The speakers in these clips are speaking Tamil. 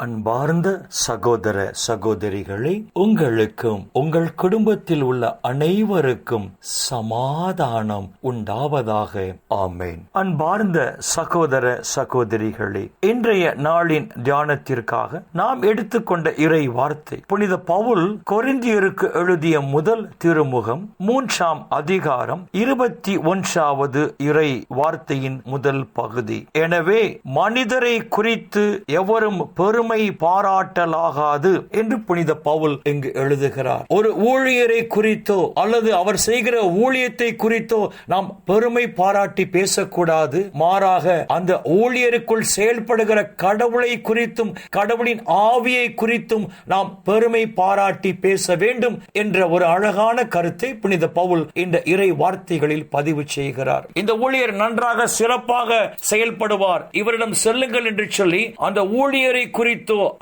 அன்பார்ந்த சகோதர சகோதரிகளை, உங்களுக்கும் உங்கள் குடும்பத்தில் உள்ள அனைவருக்கும் சமாதானம் உண்டாவதாக. ஆமேன். அன்பார்ந்த சகோதர சகோதரிகளே, இன்றைய நாளின் தியானத்திற்காக நாம் எடுத்துக்கொண்ட இறை வார்த்தை புனித பவுல் கொரிந்தியருக்கு எழுதிய முதல் திருமுகம் 3ஆம் அதிகாரம் 21வது இறை வார்த்தையின் முதல் பகுதி. எனவே மனிதரை குறித்து எவரும் பெருமை பாராட்டலாகாது என்று புனித பவுல் இங்கு எழுதுகிறார். ஒரு ஊழியரை குறித்தோ அல்லது அவர் செய்கிற ஊழியத்தை குறித்தோ நாம் பெருமை பாராட்டி பேசக்கூடாது. மாறாக அந்த ஊழியருக்குள் செயல்படுகிற கடவுளை குறித்தும் கடவுளின் ஆவியை குறித்தும் நாம் பெருமை பாராட்டி பேச வேண்டும் என்ற ஒரு அழகான கருத்தை புனித பவுல் இந்த இறை வார்த்தைகளில் பதிவு செய்கிறார். இந்த ஊழியர் நன்றாக சிறப்பாக செயல்படுவார், இவரிடம் செல்லுங்கள் என்று சொல்லி அந்த ஊழியரை குறித்தோ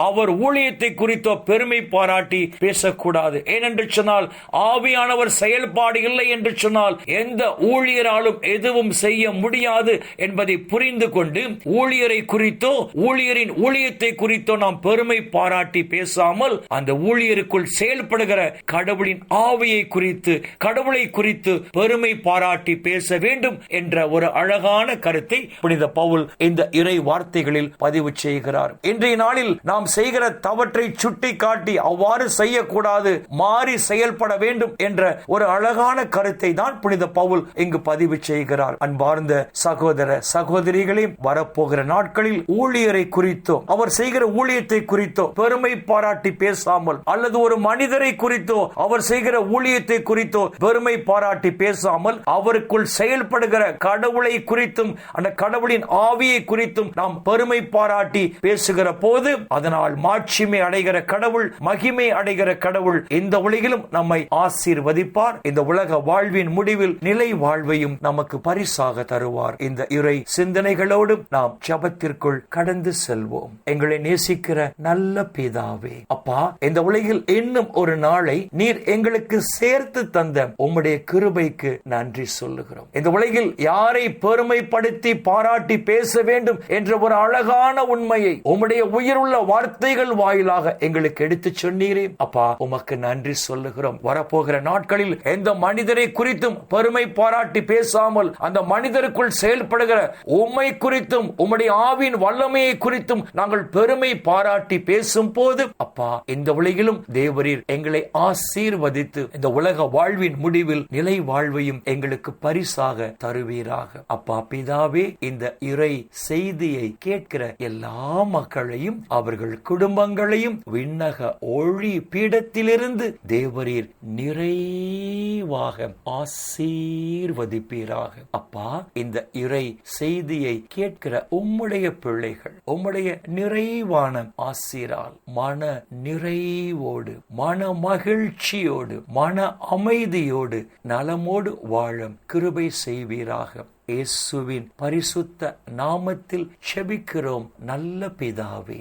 அவர் ஊழியத்தை குறித்தோ பெருமை பாராட்டி பேசக்கூடாது. ஏனென்று சொன்னால் ஆவியானவர் செயல்பாடு இல்லை என்று சொன்னால் எந்த ஊழியராலும் எதுவும் செய்ய முடியாது என்பதை புரிந்து கொண்டு ஊழியரை குறித்தோ ஊழியரின் ஊழியத்தை குறித்தோ நாம் பெருமை பாராட்டி பேசாமல் அந்த ஊழியருக்குள் செயல்படுகிற கடவுளின் ஆவியை குறித்து கடவுளை குறித்து பெருமை பாராட்டி பேச வேண்டும் என்ற ஒரு அழகான கருத்தை புனித பவுல் இந்த இறை வார்த்தைகளில் பதிவு செய்கிறார். இன்றைய நாளில் நாம் செய்கிற தவற்றை சுட்டி காட்டி அவ்வாறு செய்யக்கூடாது, மாறி செயல்பட வேண்டும் என்ற ஒரு அழகான கருத்தை தான் புனித பவுல் இங்கு பதிவு செய்கிறார். அன்பார்ந்த சகோதர சகோதரிகளே, வரப்போகிற நாட்களில் ஊழியரை குறித்தோ அவர் செய்கிற ஊழியத்தை குறித்தோ பெருமை பாராட்டி பேசாமல் அல்லது ஒரு மனிதரை குறித்தோ அவர் செய்கிற ஊழியத்தை குறித்தோ பெருமை பாராட்டி பேசாமல் அவருக்குள் செயல்படுகிற கடவுளை குறித்தும் அந்த கடவுளின் ஆவியை குறித்தும் நாம் பெருமை பாராட்டி பேசுகிற போது அதனால் மாட்சிமை அடைகிற கடவுள், மகிமை அடைகிற கடவுள் இந்த உலகிலும் நம்மை ஆசீர்வதிப்பார். இந்த உலக வாழ்வின் முடிவில் நிலை வாழ்வையும் நமக்கு பரிசாக தருவார். இந்த இறை சிந்தனைகளோடு நாம் ஜெபத்திற்குள் கடந்து செல்வோம். எங்களை நேசிக்கிற நல்ல பிதாவே, அப்பா, இந்த உலகில் இன்னும் ஒரு நாளை நீர் எங்களுக்கு சேர்த்து தந்த உம்முடைய கிருபைக்கு நன்றி சொல்லுகிறோம். இந்த உலகில் யாரை பெருமைப்படுத்தி பாராட்டி பேச வேண்டும் என்ற ஒரு அழகான உண்மையை உம்முடைய உயிருள்ள வார்த்தைகள் வாயிலாக எங்களுக்கு எடுத்து சொன்னீரே அப்பா, உமக்கு நன்றி சொல்லுகிறோம். வரப்போகிற நாட்களில் எந்த மனிதரை குறித்தும் பெருமை பாராட்டி பேசாமல் அந்த மனிதருக்குள் செயல்படுகிற உம்மை குறித்தும் உம்முடைய ஆவியின் வல்லமையை குறித்தும் நாங்கள் பெருமை பாராட்டி பேசும் போது அப்பா, இந்த உலகிலும் தேவரீர் எங்களை ஆசீர்வதித்து இந்த உலக வாழ்வின் முடிவில் நிலை வாழ்வையும் எங்களுக்கு பரிசாக தருவீராக. அப்பா பிதாவே, இந்த இறை செய்தியை கேட்கிற எல்லா மக்களையும் அவர்கள் குடும்பங்களையும் விண்ணக ஒளி பீடத்திலிருந்து தேவரீர் நிறைவாக ஆசீர்வதிப்பீராக. அப்பா, இந்த இறை செய்தியை கேட்கிற உம்முடைய பிள்ளைகள் உம்முடைய நிறைவான ஆசீரால் மன நிறைவோடு மன மகிழ்ச்சியோடு மன அமைதியோடு நலமோடு வாழ கிருபை செய்வீராக. இயேசுவின் பரிசுத்த நாமத்தில் செபிக்கிறோம் நல்ல பிதாவே.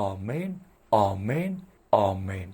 ஆமேன், ஆமேன், ஆமேன்.